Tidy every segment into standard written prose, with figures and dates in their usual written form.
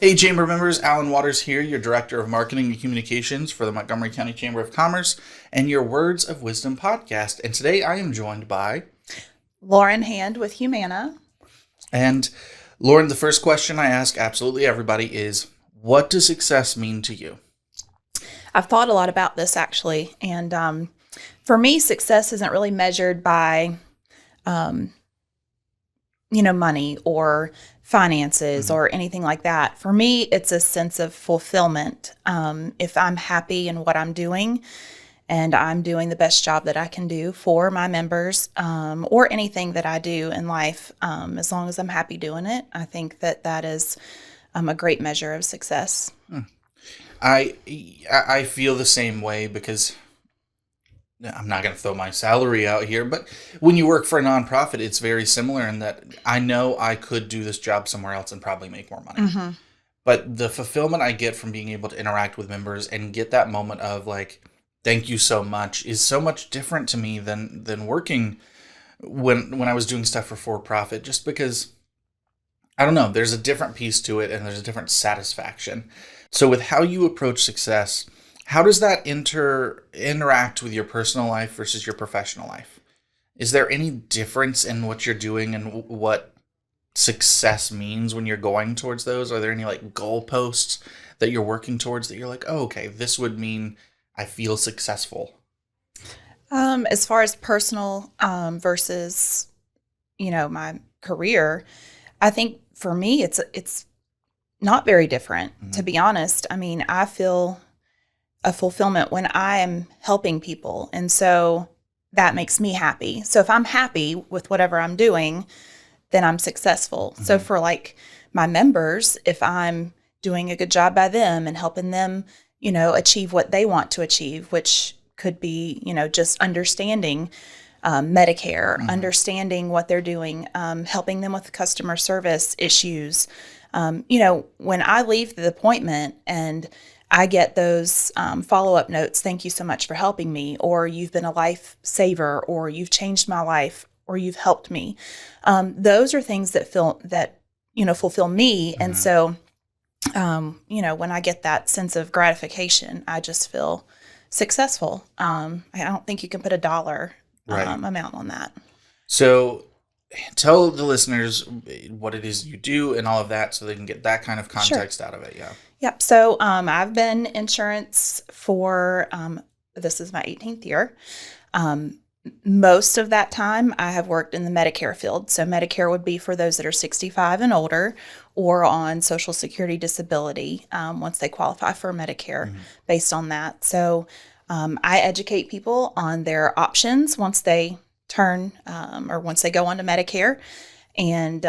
Hey, Chamber members, Alan Waters here, your Director of Marketing and Communications for the Montgomery County Chamber of Commerce and your Words of Wisdom podcast. And today I am joined by Lauren Hand with Humana. And Lauren, the first question I ask absolutely everybody is, what does success mean to you? I've thought a lot about this actually. And for me, success isn't really measured by, money or finances or anything like that. For me, it's a sense of fulfillment. If I'm happy in what I'm doing and I'm doing the best job that I can do for my members or anything that I do in life, as long as I'm happy doing it, I think that is a great measure of success. I feel the same way because I'm not going to throw my salary out here, but when you work for a nonprofit, it's very similar in that I know I could do this job somewhere else and probably make more money. Mm-hmm. But the fulfillment I get from being able to interact with members and get that moment of like, thank you so much is so much different to me than working when I was doing stuff for profit, just because I don't know, there's a different piece to it and there's a different satisfaction. So with how you approach success, how does that interact with your personal life versus your professional life? Is there any difference in what you're doing and what success means when you're going towards those? Are there any like goalposts that you're working towards that you're like, oh, okay, this would mean I feel successful? As far as personal versus, my career, I think for me, it's not very different, to be honest. I mean, I feel a fulfillment when I am helping people. And so that makes me happy. So if I'm happy with whatever I'm doing, then I'm successful. So for like my members, if I'm doing a good job by them and helping them, achieve what they want to achieve, which could be, just understanding Medicare, understanding what they're doing, helping them with customer service issues. When I leave the appointment and I get those follow-up notes, thank you so much for helping me, or you've been a lifesaver, or you've changed my life, or you've helped me. Those are things that fulfill me. And so, when I get that sense of gratification, I just feel successful. I don't think you can put a dollar amount on that. So tell the listeners what it is you do and all of that so they can get that kind of context out of it. Yeah. Yep. So I've been insurance for, this is my 18th year. Most of that time I have worked in the Medicare field. So Medicare would be for those that are 65 and older or on Social Security disability once they qualify for Medicare based on that. So I educate people on their options once they turn or once they go on to Medicare. And,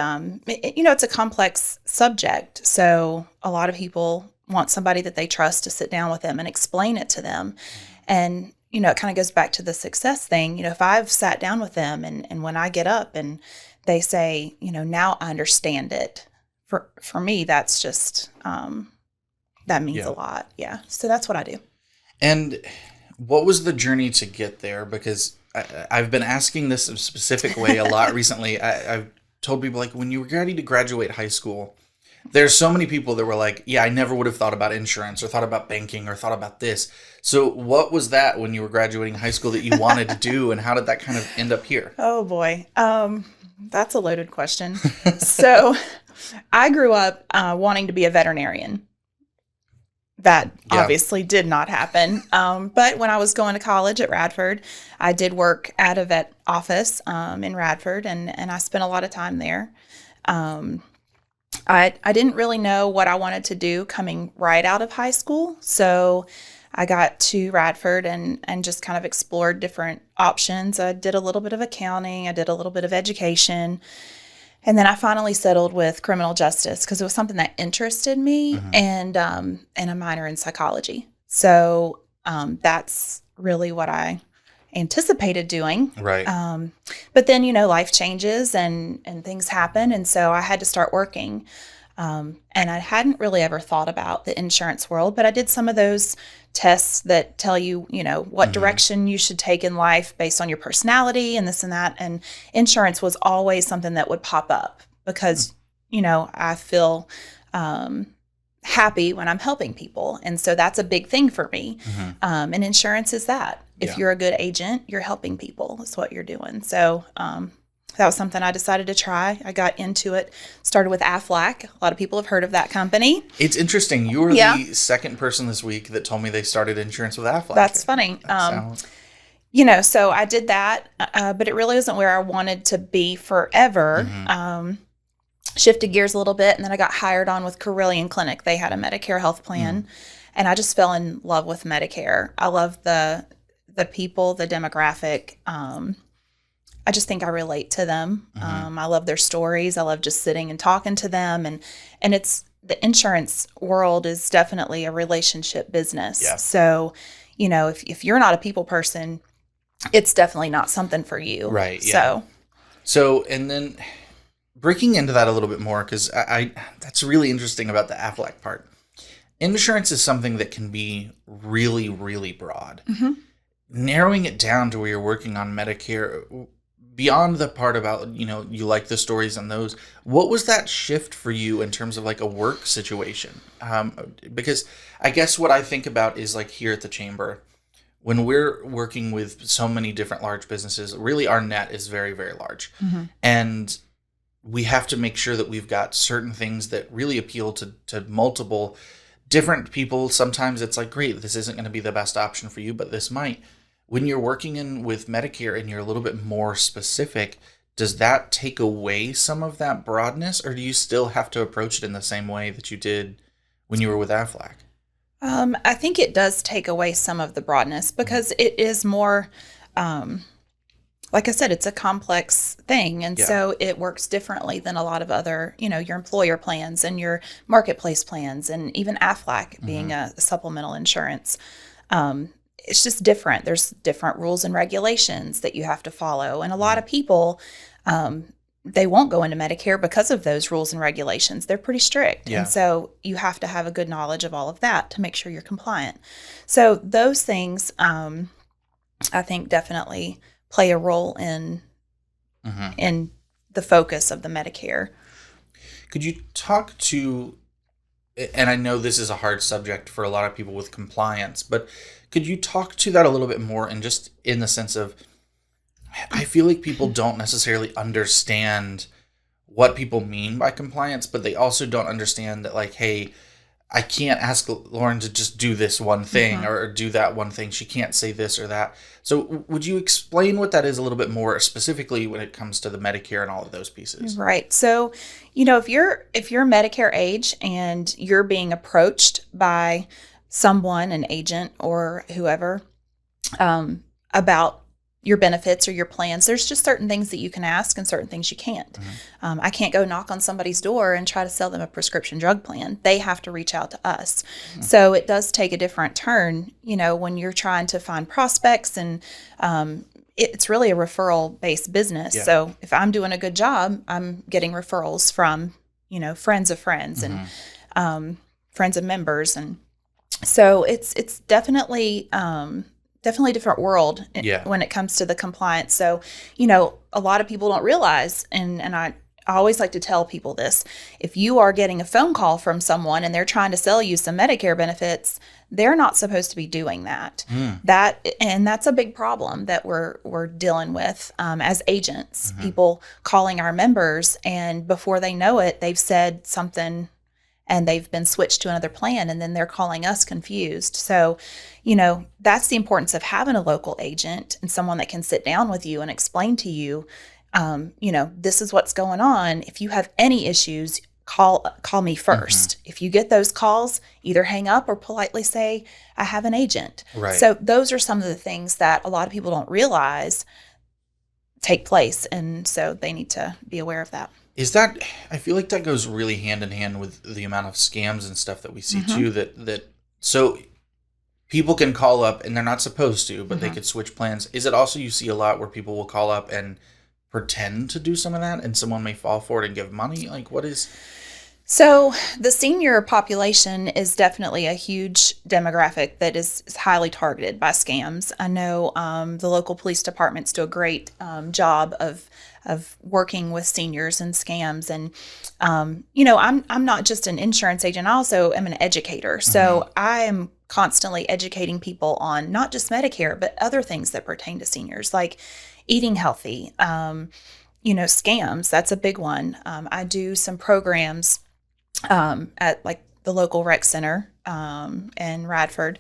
it's a complex subject. So a lot of people want somebody that they trust to sit down with them and explain it to them. And, it kind of goes back to the success thing. If I've sat down with them and when I get up and they say, now I understand it, for me, that's just, that means a lot. Yeah. So that's what I do. And what was the journey to get there? Because I've been asking this a specific way a lot recently. I've told people, like, when you were ready to graduate high school, there's so many people that were like, yeah, I never would have thought about insurance or thought about banking or thought about this. So what was that when you were graduating high school that you wanted to do, and how did that kind of end up here? Oh, boy. That's a loaded question. So I grew up wanting to be a veterinarian. That obviously did not happen. But when I was going to college at Radford, I did work at a vet office in Radford, and I spent a lot of time there. I didn't really know what I wanted to do coming right out of high school. So I got to Radford and just kind of explored different options. I did a little bit of accounting. I did a little bit of education. And then I finally settled with criminal justice because it was something that interested me and a minor in psychology. So that's really what I anticipated doing. Right. But then, life changes and things happen. And so I had to start working. And I hadn't really ever thought about the insurance world, but I did some of those tests that tell you, what direction you should take in life based on your personality and this and that. And insurance was always something that would pop up because, I feel happy when I'm helping people. And so that's a big thing for me. Mm-hmm. And insurance is that. If Yeah. you're a good agent, you're helping people. That's what you're doing. So that was something I decided to try. I got into it, started with Aflac. A lot of people have heard of that company. It's interesting. You were Yeah. the second person this week that told me they started insurance with Aflac. That's funny. So I did that, but it really wasn't where I wanted to be forever. Mm-hmm. Shifted gears a little bit, and then I got hired on with Carillion Clinic. They had a Medicare health plan, and I just fell in love with Medicare. I love the people, the demographic. I just think I relate to them. I love their stories. I love just sitting and talking to them, and it's the insurance world is definitely a relationship business. Yeah. So, if you're not a people person, it's definitely not something for you. Right. Yeah. So, and then breaking into that a little bit more, because I that's really interesting about the Aflac part. Insurance is something that can be really, really broad. Mm-hmm. Narrowing it down to where you're working on Medicare, beyond the part about, you like the stories and those, what was that shift for you in terms of like a work situation? Because I guess what I think about is like here at the chamber, when we're working with so many different large businesses, really our net is very, very large. Mm-hmm. And we have to make sure that we've got certain things that really appeal to multiple different people. Sometimes it's like, great, this isn't going to be the best option for you, but this might. When you're working with Medicare and you're a little bit more specific, does that take away some of that broadness, or do you still have to approach it in the same way that you did when you were with Aflac? I think it does take away some of the broadness because it is more, like I said, it's a complex thing. And so it works differently than a lot of other, your employer plans and your marketplace plans, and even Aflac being a supplemental insurance. It's just different. There's different rules and regulations that you have to follow. And a lot of people, they won't go into Medicare because of those rules and regulations. They're pretty strict. Yeah. And so you have to have a good knowledge of all of that to make sure you're compliant. So those things, I think definitely play a role in the focus of the Medicare. Could you talk to, and I know this is a hard subject for a lot of people with compliance, but could you talk to that a little bit more, and just in the sense of, I feel like people don't necessarily understand what people mean by compliance, but they also don't understand that, like, hey, I can't ask Lauren to just do this one thing or do that one thing. She can't say this or that. So would you explain what that is a little bit more specifically when it comes to the Medicare and all of those pieces? Right. So, if you're Medicare age and you're being approached by someone, an agent or whoever, about your benefits or your plans, there's just certain things that you can ask and certain things you can't. I can't go knock on somebody's door and try to sell them a prescription drug plan. They have to reach out to us. So it does take a different turn, when you're trying to find prospects, and it's really a referral-based business. Yeah. So if I'm doing a good job, I'm getting referrals from, friends of friends and friends of members. And so it's definitely a different world when it comes to the compliance. So, a lot of people don't realize, and I always like to tell people this: if you are getting a phone call from someone and they're trying to sell you some Medicare benefits, they're not supposed to be doing that. That's a big problem that we're dealing with as agents. People calling our members, and before they know it, they've said something and they've been switched to another plan, and then they're calling us confused. So, that's the importance of having a local agent and someone that can sit down with you and explain to you, this is what's going on. If you have any issues, call me first. If you get those calls, either hang up or politely say, I have an agent. Right. So those are some of the things that a lot of people don't realize take place. And so they need to be aware of that. I feel like that goes really hand in hand with the amount of scams and stuff that we see too, so people can call up and they're not supposed to, but they could switch plans. Is it also, you see a lot where people will call up and pretend to do some of that and someone may fall for it and give money? Like, what is? So, the senior population is definitely a huge demographic that is highly targeted by scams. I know the local police departments do a great job of working with seniors and scams. And I'm not just an insurance agent; I also am an educator. So I am constantly educating people on not just Medicare, but other things that pertain to seniors, like eating healthy. Scams. That's a big one. I do some programs at like the local rec center in Radford.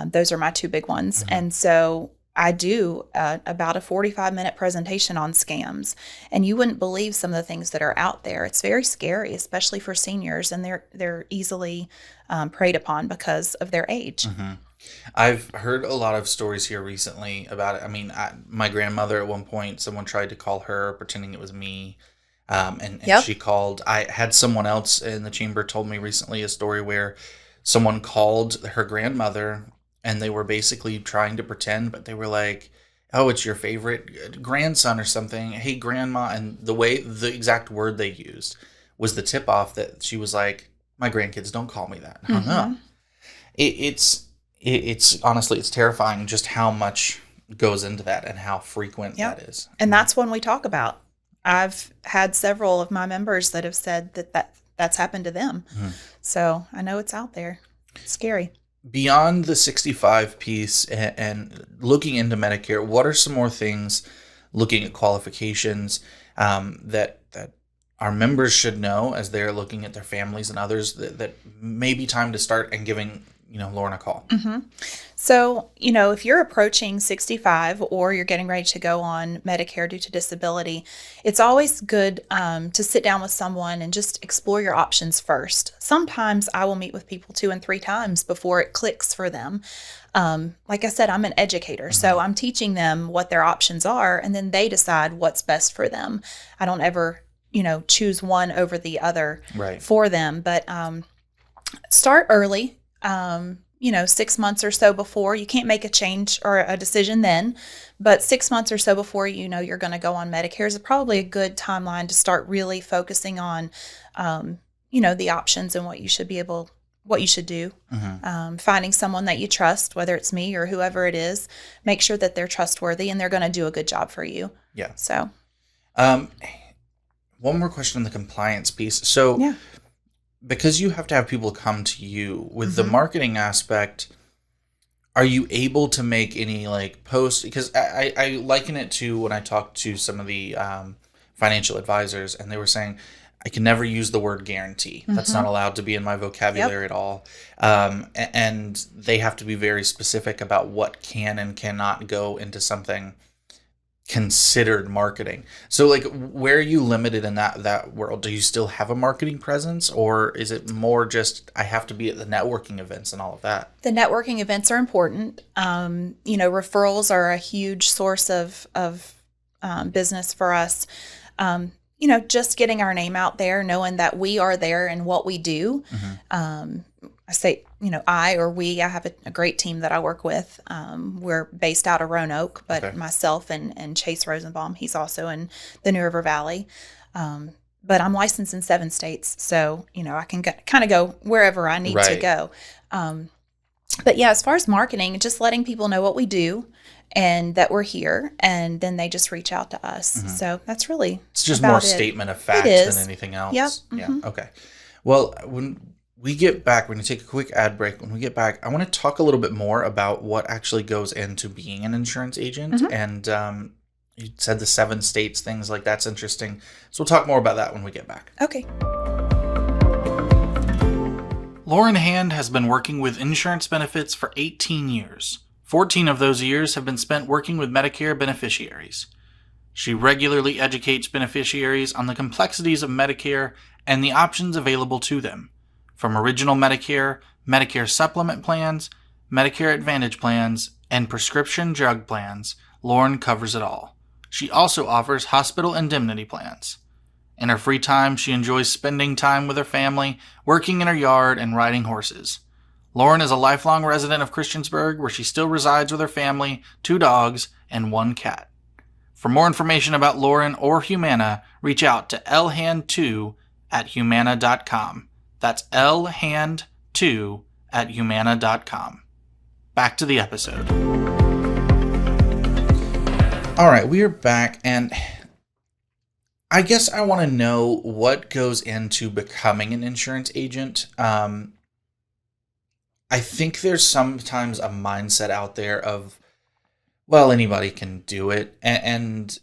Those are my two big ones. And so I do about a 45-minute presentation on scams. And you wouldn't believe some of the things that are out there. It's very scary, especially for seniors, and they're easily preyed upon because of their age. I've heard a lot of stories here recently about it. I mean, my grandmother at one point, someone tried to call her pretending it was me. And Yep. she called. I had someone else in the chamber told me recently a story where someone called her grandmother and they were basically trying to pretend, but they were like, "Oh, it's your favorite grandson or something. Hey, grandma." And the exact word they used was the tip off that she was like, "My grandkids don't call me that." And hung up. It's honestly, it's terrifying just how much goes into that and how frequent Yep. that is. And that's one we talk about. I've had several of my members that have said that's happened to them. So I know it's out there. It's scary. Beyond the 65 piece and looking into Medicare, what are some more things, looking at qualifications, that our members should know as they're looking at their families and others that may be time to start and giving Lauren a call? So, if you're approaching 65 or you're getting ready to go on Medicare due to disability, it's always good to sit down with someone and just explore your options first. Sometimes I will meet with people 2 and 3 times before it clicks for them. Like I said, I'm an educator, so I'm teaching them what their options are, and then they decide what's best for them. I don't ever, choose one over the other for them, but start early. 6 months or so before. You can't make a change or a decision then, but 6 months or so before you're going to go on Medicare is probably a good timeline to start really focusing on, the options and what you should do. Finding someone that you trust, whether it's me or whoever it is, make sure that they're trustworthy and they're going to do a good job for you. Yeah. So, one more question on the compliance piece. So, because you have to have people come to you with the marketing aspect, are you able to make any like posts? Because I liken it to when I talked to some of the financial advisors, and they were saying, I can never use the word guarantee. That's not allowed to be in my vocabulary at all. And they have to be very specific about what can and cannot go into something considered marketing. So like, where are you limited in that world? Do you still have a marketing presence, or is it more just I have to be at the networking events and all of that? The networking events are important. Referrals are a huge source of business for us. Just getting our name out there, knowing that we are there and what we do. I say, I have a great team that I work with. We're based out of Roanoke, but myself and Chase Rosenbaum, he's also in the New River Valley. But I'm licensed in 7 states, so, I can kind of go wherever I need to go. But yeah, as far as marketing, just letting people know what we do and that we're here, and then they just reach out to us. So that's really it's just more statement of fact than anything else. Yep. Yeah. Okay. Well, when we get back, we're going to take a quick ad break. When we get back, I want to talk a little bit more about what actually goes into being an insurance agent. And you said the 7 states, things like that's interesting. So we'll talk more about that when we get back. Okay. Lauren Hand has been working with insurance benefits for 18 years. 14 of those years have been spent working with Medicare beneficiaries. She regularly educates beneficiaries on the complexities of Medicare and the options available to them. From original Medicare, Medicare supplement plans, Medicare Advantage plans, and prescription drug plans, Lauren covers it all. She also offers hospital indemnity plans. In her free time, she enjoys spending time with her family, working in her yard, and riding horses. Lauren is a lifelong resident of Christiansburg, where she still resides with her family, 2 dogs, and 1 cat. For more information about Lauren or Humana, reach out to lhand2 at humana.com. That's lhand2 at humana.com. Back to the episode. All right, we are back, and I guess I want to know what goes into becoming an insurance agent. I think there's sometimes a mindset out there of, well, anybody can do it, and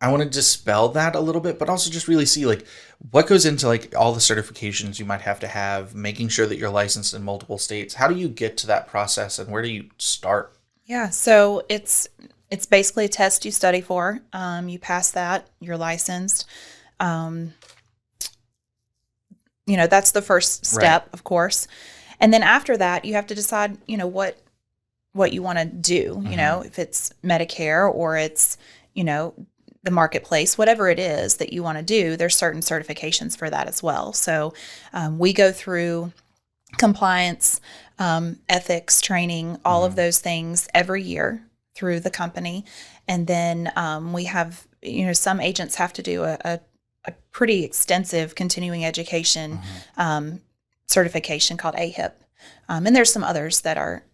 I want to dispel that a little bit, but also just really see like what goes into like all the certifications you might have to have, making sure that you're licensed in multiple states. How do you get to that process, and where do you start? Yeah, so it's basically a test you study for. You pass that, you're licensed. Um, that's the first step, Right. of course. And then after that, you have to decide, what you want to do, if it's Medicare or it's, the marketplace, whatever it is that you want to do, there's certain certifications for that as well. So we go through compliance, ethics training, all of those things every year through the company. And then we have, some agents have to do a pretty extensive continuing education certification called AHIP. And there's some others that are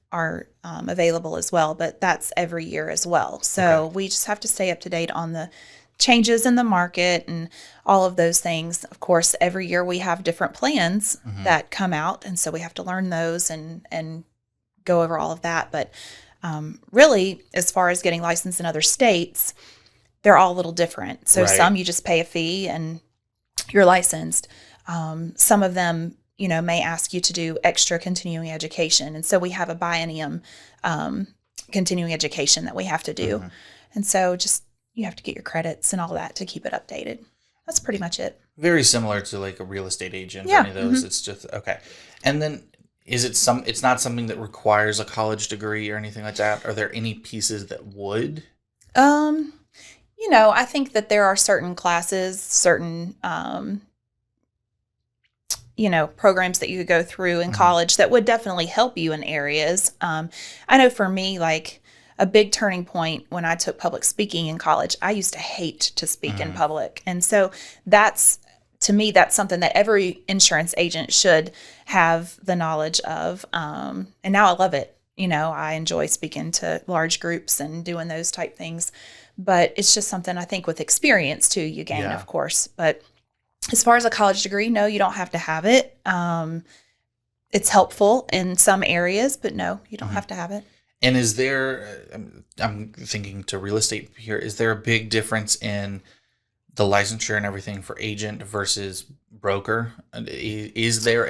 available as well, but that's every year as well. So we just have to stay up to date on the changes in the market and all of those things. Of course, every year we have different plans that come out, and so we have to learn those and go over all of that. But really, as far as getting licensed in other states, they're all a little different. So some you just pay a fee and you're licensed. Some of them, may ask you to do extra continuing education. And so we have a biennium continuing education that we have to do. And so just you have to get your credits and all that to keep it updated. That's pretty much it. Very similar to like a real estate agent or Yeah. any of those. It's just, okay. And then it's not something that requires a college degree or anything like that? Are there any pieces that would? I think that there are certain classes, certain programs that you could go through in college that would definitely help you in areas. I know for me, like a big turning point when I took public speaking in college, I used to hate to speak in public. And so to me, that's something that every insurance agent should have the knowledge of. And now I love it. I enjoy speaking to large groups and doing those type things. But it's just something I think with experience too, you gain, of course. But as far as a college degree, no, you don't have to have it. It's helpful in some areas, but no, you don't have to have it. And is there, I'm thinking to real estate here, is there a big difference in the licensure and everything for agent versus broker? Is there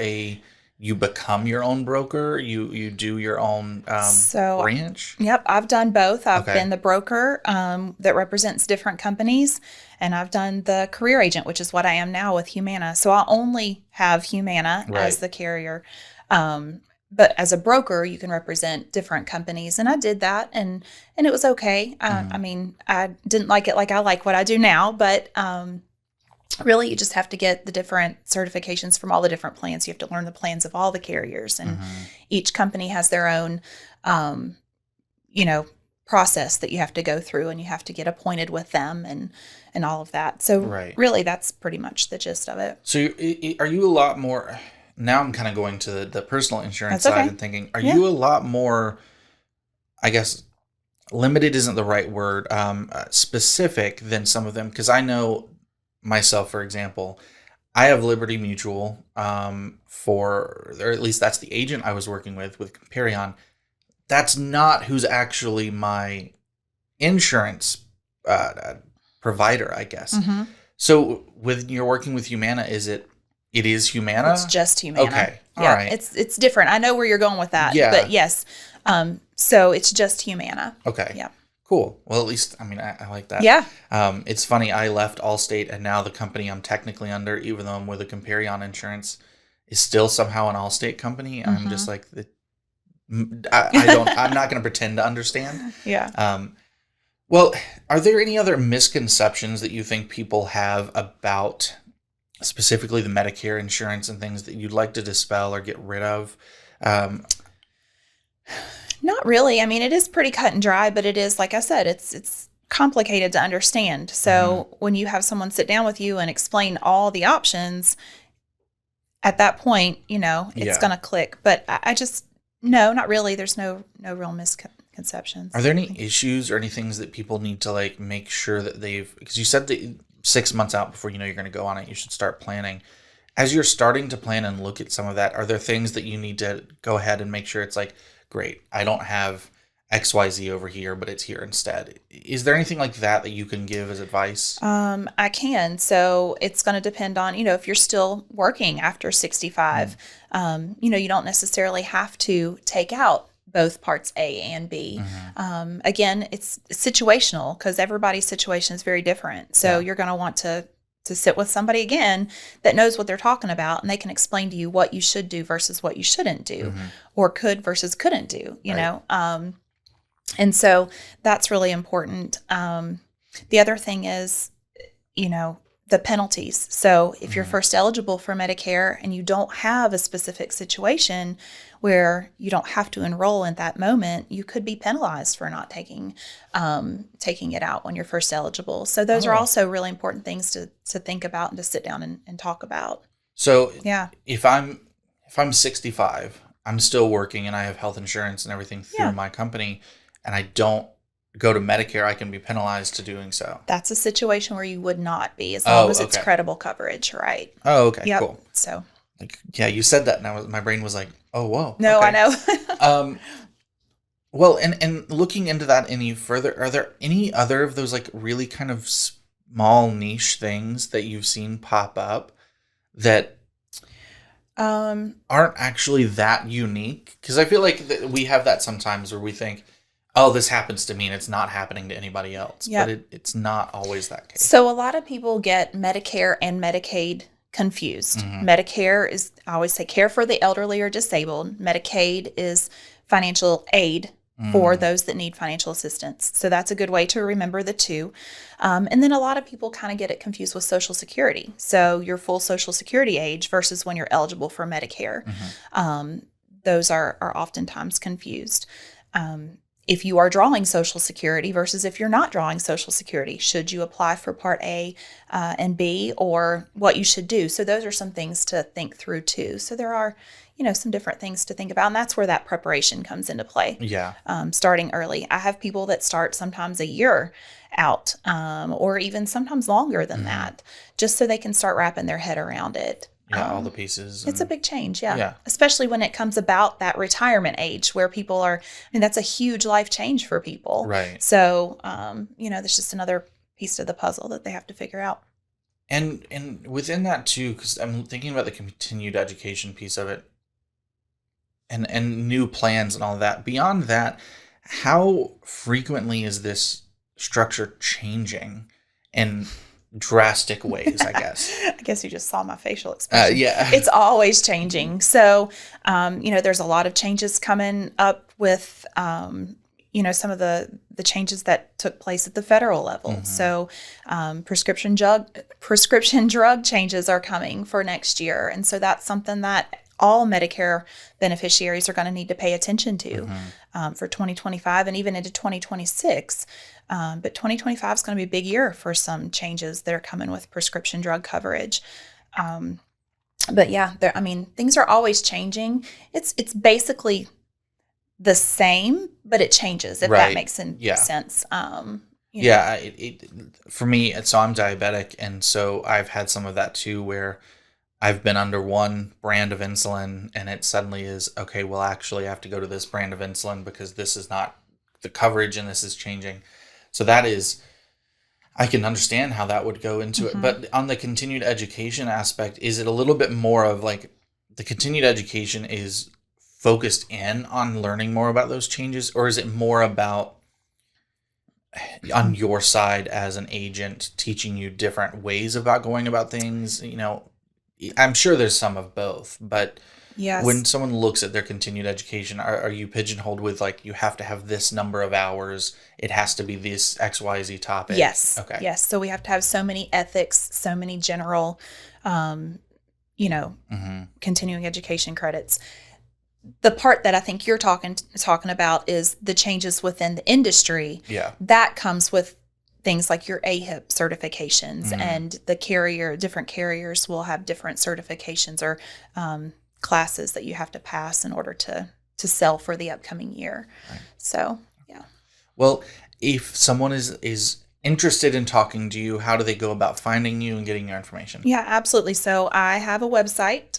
you become your own broker, you do your own branch? Yep, I've done both. I've been the broker that represents different companies, and I've done the career agent, which is what I am now with Humana. So I only have Humana as the carrier. But as a broker, you can represent different companies, and I did that, and it was okay. I mean, I didn't like it like I like what I do now, but really, you just have to get the different certifications from all the different plans. You have to learn the plans of all the carriers, and each company has their own, process that you have to go through, and you have to get appointed with them and all of that. So really, that's pretty much the gist of it. So are you a lot more? Now I'm kind of going to the personal insurance side and thinking, are you a lot more, I guess, limited isn't the right word, specific than some of them? Because I know myself, for example, I have Liberty Mutual or at least that's the agent I was working with Comparion. That's not who's actually my insurance provider, I guess. So when you're working with Humana, it is Humana? It's just Humana. Okay. All yeah, right. It's different. I know where you're going with that. Yeah. But yes. So it's just Humana. Okay. Yeah. Cool. Well, at least, I mean, I like that. Yeah. It's funny. I left Allstate, and now the company I'm technically under, even though I'm with a Comparion Insurance, is still somehow an Allstate company. I'm just like, I'm not going to pretend to understand. Yeah. Well, are there any other misconceptions that you think people have about specifically the Medicare insurance and things that you'd like to dispel or get rid of? Not really. I mean, it is pretty cut and dry, but it is, like I said, it's complicated to understand. So when you have someone sit down with you and explain all the options, at that point, it's going to click. But I just, no, not really. There's no real misconceptions. Are there any issues or any things that people need to like make sure that because you said that 6 months out before you're going to go on it, you should start planning. As you're starting to plan and look at some of that, are there things that you need to go ahead and make sure it's like, great, I don't have XYZ over here, but it's here instead? Is there anything like that you can give as advice? I can. So it's going to depend on, if you're still working after 65, you don't necessarily have to take out both parts A and B. Again, it's situational because everybody's situation is very different. So you're going to want to sit with somebody again that knows what they're talking about, and they can explain to you what you should do versus what you shouldn't do, or could versus couldn't do, you know? And so that's really important. The other thing is, the penalties. So if you're first eligible for Medicare and you don't have a specific situation where you don't have to enroll in that moment, you could be penalized for not taking it out when you're first eligible. So those are also really important things to think about and to sit down and talk about. So if I'm 65, I'm still working and I have health insurance and everything through my company, and I don't go to Medicare, I can be penalized to doing so. That's a situation where you would not be, as long as it's credible coverage, right? Oh, okay, cool. So, you said that, and my brain was like, oh, whoa. No, okay. I know. Well, and looking into that any further, are there any other of those like really kind of small niche things that you've seen pop up that aren't actually that unique? Because I feel like we have that sometimes where we think, oh, this happens to me and it's not happening to anybody else. But it's not always that case. So a lot of people get Medicare and Medicaid confused. Medicare is, I always say, care for the elderly or disabled. Medicaid is financial aid for those that need financial assistance. So that's a good way to remember the two. And then a lot of people kind of get it confused with Social Security. So your full Social Security age versus when you're eligible for Medicare. Those are oftentimes confused. If you are drawing Social Security versus if you're not drawing Social Security, should you apply for Part A and B, or what you should do? So those are some things to think through too. So there are, some different things to think about, and that's where that preparation comes into play. Yeah. Starting early. I have people that start sometimes a year out, or even sometimes longer than that, just so they can start wrapping their head around it. Yeah, all the pieces. It's a big change, yeah. Especially when it comes about that retirement age where people are, that's a huge life change for people. Right. So, there's just another piece of the puzzle that they have to figure out. And within that too, because I'm thinking about the continued education piece of it and new plans and all of that. Beyond that, how frequently is this structure changing in drastic ways, I guess? I guess you just saw my facial expression. Yeah. It's always changing. So, there's a lot of changes coming up with, some of the changes that took place at the federal level. So, prescription drug changes are coming for next year. And so that's something that all Medicare beneficiaries are going to need to pay attention to for 2025 and even into 2026. But 2025 is going to be a big year for some changes that are coming with prescription drug coverage. But yeah, things are always changing. It's basically the same, but it changes, if that makes sense. For me, so I'm diabetic, and so I've had some of that too, where I've been under one brand of insulin and it suddenly is, okay, well, actually I have to go to this brand of insulin because this is not the coverage and this is changing. So that is, I can understand how that would go into it. But on the continued education aspect, is it a little bit more of like the continued education is focused in on learning more about those changes, or is it more about on your side as an agent teaching you different ways about going about things? I'm sure there's some of both, but when someone looks at their continued education, are you pigeonholed with like, you have to have this number of hours, it has to be this XYZ topic? Yes. Okay. Yes. So we have to have so many ethics, so many general, continuing education credits. The part that I think you're talking about is the changes within the industry. Yeah. That comes with things like your AHIP certifications, and different carriers will have different certifications or classes that you have to pass in order to sell for the upcoming year. Right. So, yeah. Well, if someone is interested in talking to you, how do they go about finding you and getting your information? Yeah, absolutely. So I have a website.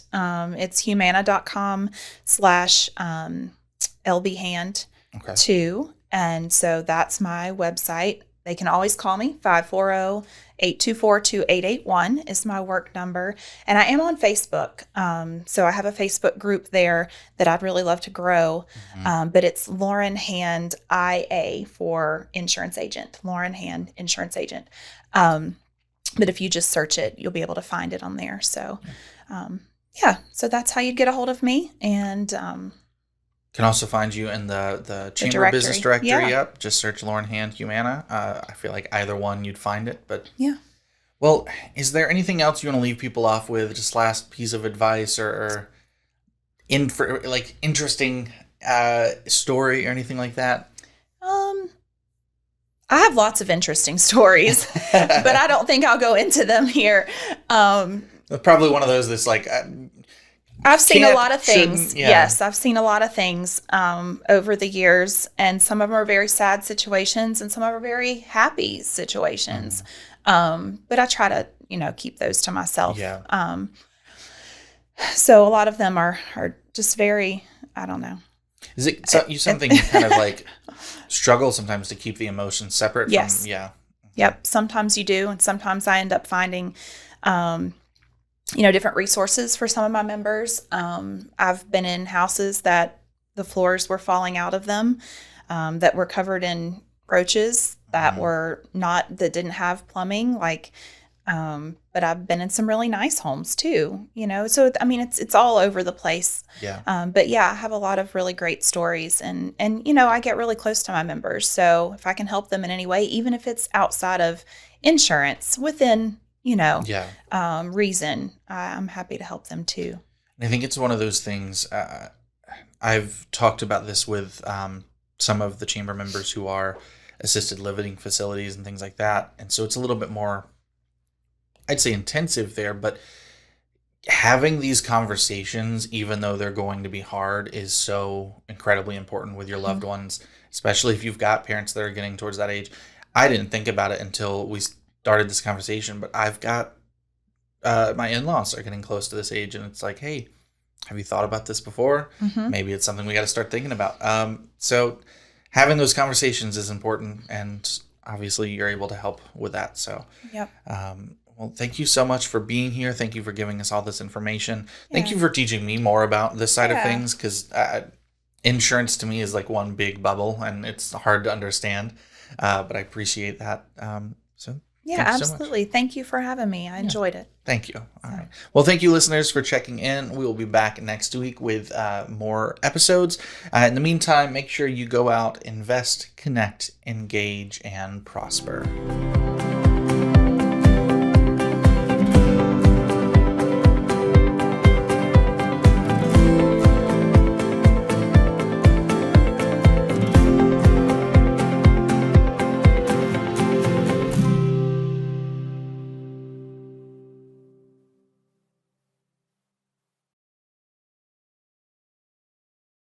It's humana.com/lbhand2. And so that's my website. They can always call me. 540-824-2881 is my work number. And I am on Facebook. So I have a Facebook group there that I'd really love to grow. But it's Lauren Hand IA for insurance agent. Lauren Hand, insurance agent. But if you just search it, you'll be able to find it on there. So, so that's how you'd get a hold of me. And can also find you in the Chamber Business Directory. Yep. Just search Lauren Hand Humana. I feel like either one you'd find it. But yeah. Well, is there anything else you want to leave people off with? Just last piece of advice or interesting story or anything like that? I have lots of interesting stories, but I don't think I'll go into them here. Probably one of those that's like... I've seen a lot of things. Yes, I've seen a lot of things over the years, and some of them are very sad situations, and some of them are very happy situations. But I try to, keep those to myself. Yeah. So a lot of them are just very, I don't know. Is it something you kind of like struggle sometimes to keep the emotions separate? Yes. From, yeah. Yep. Sometimes you do, and sometimes I end up finding different resources for some of my members. I've been in houses that the floors were falling out of them, that were covered in roaches that that didn't have plumbing. But I've been in some really nice homes too, so, it's all over the place. Yeah. But yeah, I have a lot of really great stories, and, I get really close to my members. So if I can help them in any way, even if it's outside of insurance, within reason, I'm happy to help them too. And I think it's one of those things, I've talked about this with some of the chamber members who are assisted living facilities and things like that. And so it's a little bit more, I'd say, intensive there, but having these conversations, even though they're going to be hard, is so incredibly important with your loved ones, especially if you've got parents that are getting towards that age. I didn't think about it until we started this conversation, but I've got my in-laws are getting close to this age, and it's like, hey, have you thought about this before? Maybe it's something we got to start thinking about. So having those conversations is important, and obviously you're able to help with that. So, yep. Well, thank you so much for being here. Thank you for giving us all this information. Thank you for teaching me more about this side of things, because insurance to me is like one big bubble, and it's hard to understand. But I appreciate that. Yeah, absolutely. Thank you for having me. I enjoyed it. Thank you. All right. Well, thank you, listeners, for checking in. We will be back next week with more episodes. In the meantime, make sure you go out, invest, connect, engage, and prosper.